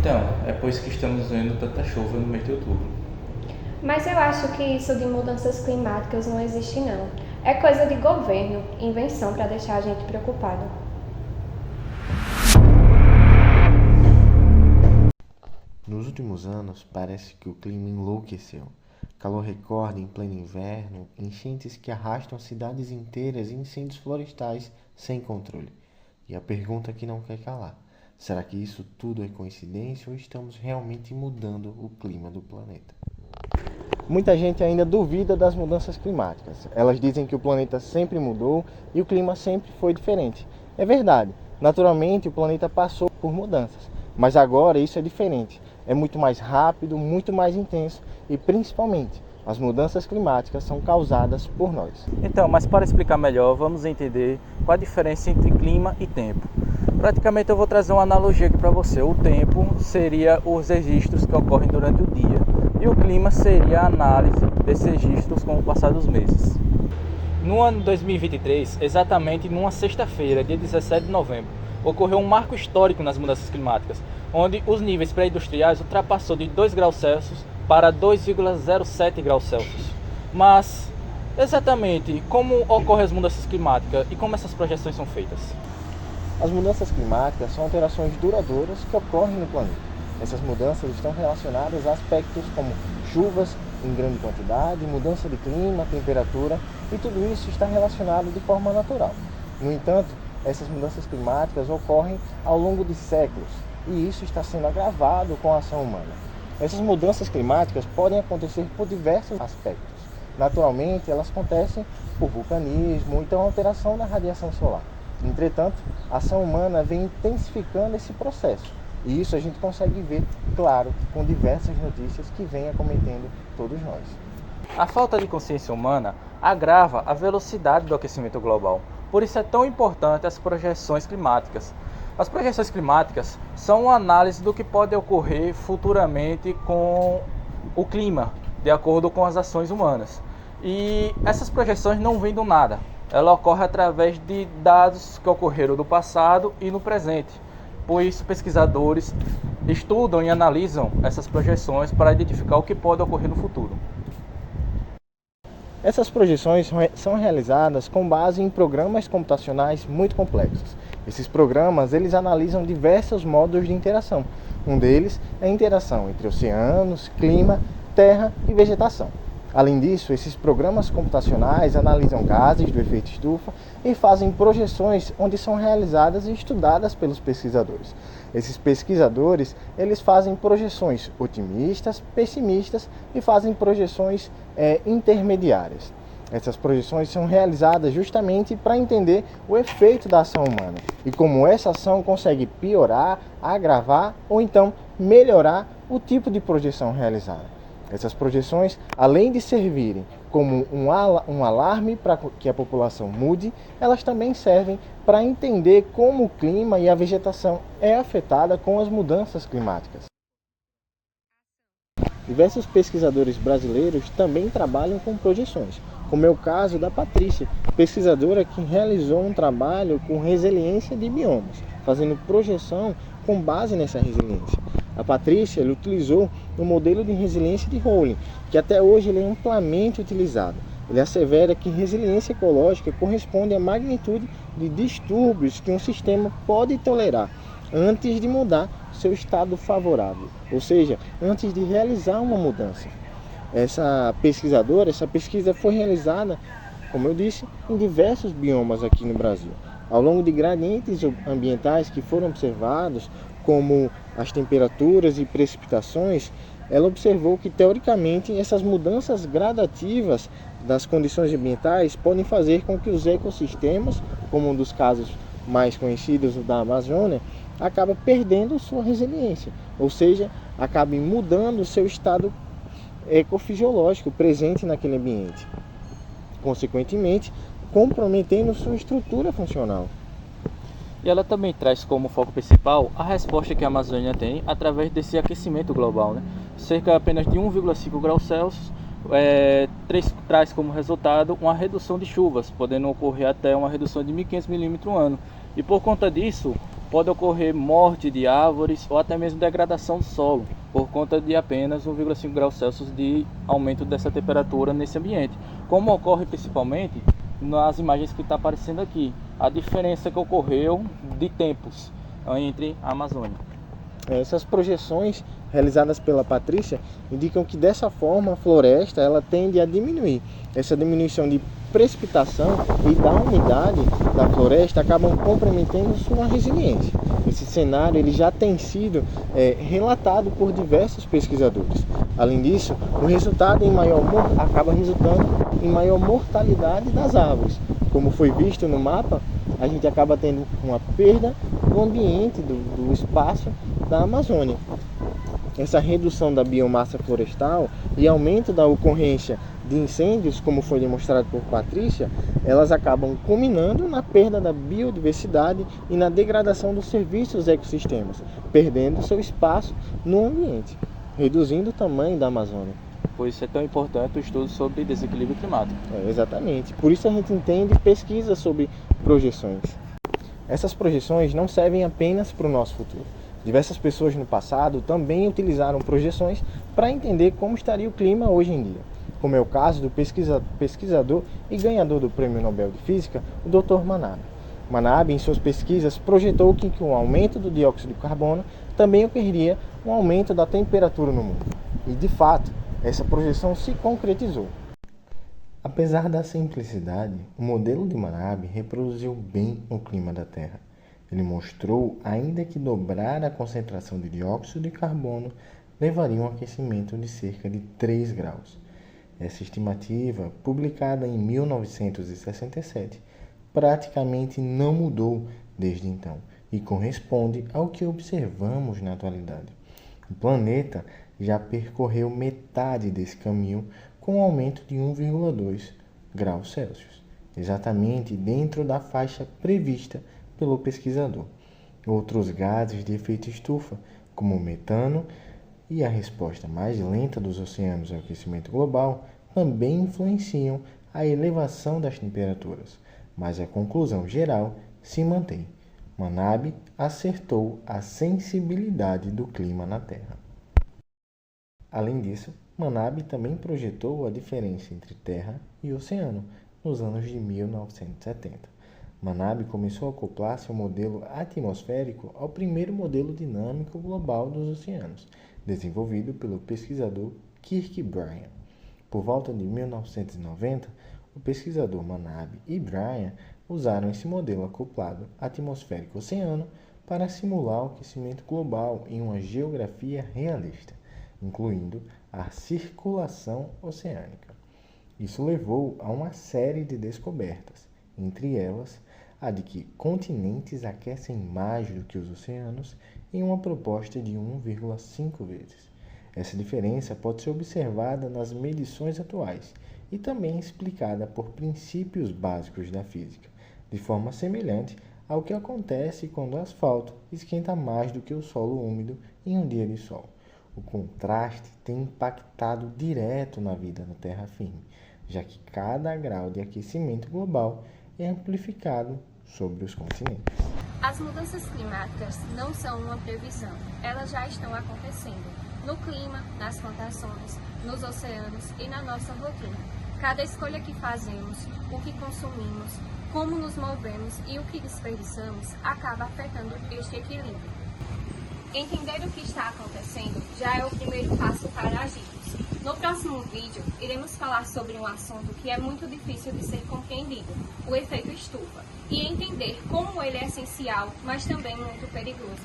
Então, é por isso que estamos vendo tanta chuva no mês de outubro. Mas eu acho que isso de mudanças climáticas não existe não. É coisa de governo, invenção para deixar a gente preocupado. Nos últimos anos, parece que o clima enlouqueceu. Calor recorde em pleno inverno, enchentes que arrastam cidades inteiras e incêndios florestais sem controle. E a pergunta que não quer calar: será que isso tudo é coincidência ou estamos realmente mudando o clima do planeta? Muita gente ainda duvida das mudanças climáticas. Elas dizem que o planeta sempre mudou e o clima sempre foi diferente. É verdade, naturalmente o planeta passou por mudanças, mas agora isso é diferente. É muito mais rápido, muito mais intenso e principalmente as mudanças climáticas são causadas por nós. Então, mas para explicar melhor, vamos entender qual a diferença entre clima e tempo. Praticamente eu vou trazer uma analogia aqui para você. O tempo seria os registros que ocorrem durante o dia e o clima seria a análise desses registros com o passar dos meses. No ano 2023, exatamente numa sexta-feira, dia 17 de novembro, ocorreu um marco histórico nas mudanças climáticas, onde os níveis pré-industriais ultrapassou de 2 graus Celsius para 2,07 graus Celsius. Mas, exatamente como ocorrem as mudanças climáticas e como essas projeções são feitas? As mudanças climáticas são alterações duradouras que ocorrem no planeta. Essas mudanças estão relacionadas a aspectos como chuvas em grande quantidade, mudança de clima, temperatura, e tudo isso está relacionado de forma natural. No entanto, essas mudanças climáticas ocorrem ao longo de séculos, e isso está sendo agravado com a ação humana. Essas mudanças climáticas podem acontecer por diversos aspectos. Naturalmente, elas acontecem por vulcanismo, ou então alteração da radiação solar. Entretanto, a ação humana vem intensificando esse processo. E isso a gente consegue ver, claro, com diversas notícias que vem acometendo todos nós. A falta de consciência humana agrava a velocidade do aquecimento global. Por isso é tão importante as projeções climáticas. As projeções climáticas são uma análise do que pode ocorrer futuramente com o clima, de acordo com as ações humanas. E essas projeções não vêm do nada. Ela ocorre através de dados que ocorreram no passado e no presente. Por isso, pesquisadores estudam e analisam essas projeções para identificar o que pode ocorrer no futuro. Essas projeções são realizadas com base em programas computacionais muito complexos. Esses programas eles analisam diversos modos de interação. Um deles é a interação entre oceanos, clima, terra e vegetação. Além disso, esses programas computacionais analisam gases do efeito estufa e fazem projeções onde são realizadas e estudadas pelos pesquisadores. Esses pesquisadores, eles fazem projeções otimistas, pessimistas e fazem projeções intermediárias. Essas projeções são realizadas justamente para entender o efeito da ação humana e como essa ação consegue piorar, agravar ou então melhorar o tipo de projeção realizada. Essas projeções, além de servirem como um alarme para que a população mude, elas também servem para entender como o clima e a vegetação é afetada com as mudanças climáticas. Diversos pesquisadores brasileiros também trabalham com projeções, como é o caso da Patrícia, pesquisadora que realizou um trabalho com resiliência de biomas, fazendo projeção com base nessa resiliência. A Patrícia utilizou o modelo de resiliência de Rowling, que até hoje ele é amplamente utilizado. Ele assevera que resiliência ecológica corresponde à magnitude de distúrbios que um sistema pode tolerar antes de mudar seu estado favorável, ou seja, antes de realizar uma mudança. Essa pesquisa foi realizada, como eu disse, em diversos biomas aqui no Brasil. Ao longo de gradientes ambientais que foram observados, como as temperaturas e precipitações, ela observou que, teoricamente, essas mudanças gradativas das condições ambientais podem fazer com que os ecossistemas, como um dos casos mais conhecidos da Amazônia, acaba perdendo sua resiliência, ou seja, acabem mudando o seu estado ecofisiológico presente naquele ambiente, consequentemente comprometendo sua estrutura funcional. E ela também traz como foco principal a resposta que a Amazônia tem através desse aquecimento global, né? Cerca apenas de 1,5 graus Celsius traz como resultado uma redução de chuvas, podendo ocorrer até uma redução de 1.500 milímetros no ano. E por conta disso, pode ocorrer morte de árvores ou até mesmo degradação do solo, por conta de apenas 1,5 graus Celsius de aumento dessa temperatura nesse ambiente. Como ocorre principalmente nas imagens que está aparecendo aqui, a diferença que ocorreu de tempos entre a Amazônia. Essas projeções realizadas pela Patrícia indicam que dessa forma a floresta ela tende a diminuir. Essa diminuição de precipitação e da umidade da floresta acabam comprometendo sua resiliência. Esse cenário ele já tem sido relatado por diversos pesquisadores. Além disso, o resultado acaba resultando em maior mortalidade das árvores. Como foi visto no mapa, a gente acaba tendo uma perda do ambiente, do espaço da Amazônia. Essa redução da biomassa florestal e aumento da ocorrência de incêndios, como foi demonstrado por Patrícia, elas acabam culminando na perda da biodiversidade e na degradação dos serviços dos ecossistemas, perdendo seu espaço no ambiente, reduzindo o tamanho da Amazônia. Por isso é tão importante o estudo sobre desequilíbrio climático. Exatamente. Por isso a gente entende pesquisa sobre projeções. Essas projeções não servem apenas para o nosso futuro. Diversas pessoas no passado também utilizaram projeções para entender como estaria o clima hoje em dia, como é o caso do pesquisador e ganhador do Prêmio Nobel de Física, o Dr. Manabe. Manabe, em suas pesquisas, projetou que com o aumento do dióxido de carbono também ocorreria um aumento da temperatura no mundo. E, de fato, essa projeção se concretizou. Apesar da simplicidade, o modelo de Manabe reproduziu bem o clima da Terra. Ele mostrou ainda que dobrar a concentração de dióxido de carbono levaria a um aquecimento de cerca de 3 graus. Essa estimativa, publicada em 1967, praticamente não mudou desde então e corresponde ao que observamos na atualidade. O planeta já percorreu metade desse caminho com um aumento de 1,2 graus Celsius, exatamente dentro da faixa prevista pelo pesquisador. Outros gases de efeito estufa, como o metano e a resposta mais lenta dos oceanos ao aquecimento global, também influenciam a elevação das temperaturas, mas a conclusão geral se mantém. Manabe acertou a sensibilidade do clima na Terra. Além disso, Manabe também projetou a diferença entre terra e oceano nos anos de 1970. Manabe começou a acoplar seu modelo atmosférico ao primeiro modelo dinâmico global dos oceanos, desenvolvido pelo pesquisador Kirk Bryan. Por volta de 1990, o pesquisador Manabe e Bryan usaram esse modelo acoplado atmosférico-oceano para simular o aquecimento global em uma geografia realista, incluindo a circulação oceânica. Isso levou a uma série de descobertas, entre elas a de que continentes aquecem mais do que os oceanos em uma proposta de 1,5 vezes. Essa diferença pode ser observada nas medições atuais e também explicada por princípios básicos da física, de forma semelhante ao que acontece quando o asfalto esquenta mais do que o solo úmido em um dia de sol. O contraste tem impactado direto na vida na terra firme, já que cada grau de aquecimento global é amplificado sobre os continentes. As mudanças climáticas não são uma previsão, elas já estão acontecendo no clima, nas plantações, nos oceanos e na nossa rotina. Cada escolha que fazemos, o que consumimos, como nos movemos e o que desperdiçamos acaba afetando este equilíbrio. Entender o que está acontecendo já é o primeiro passo para agirmos. No próximo vídeo, iremos falar sobre um assunto que é muito difícil de ser compreendido, o efeito estufa, e entender como ele é essencial, mas também muito perigoso.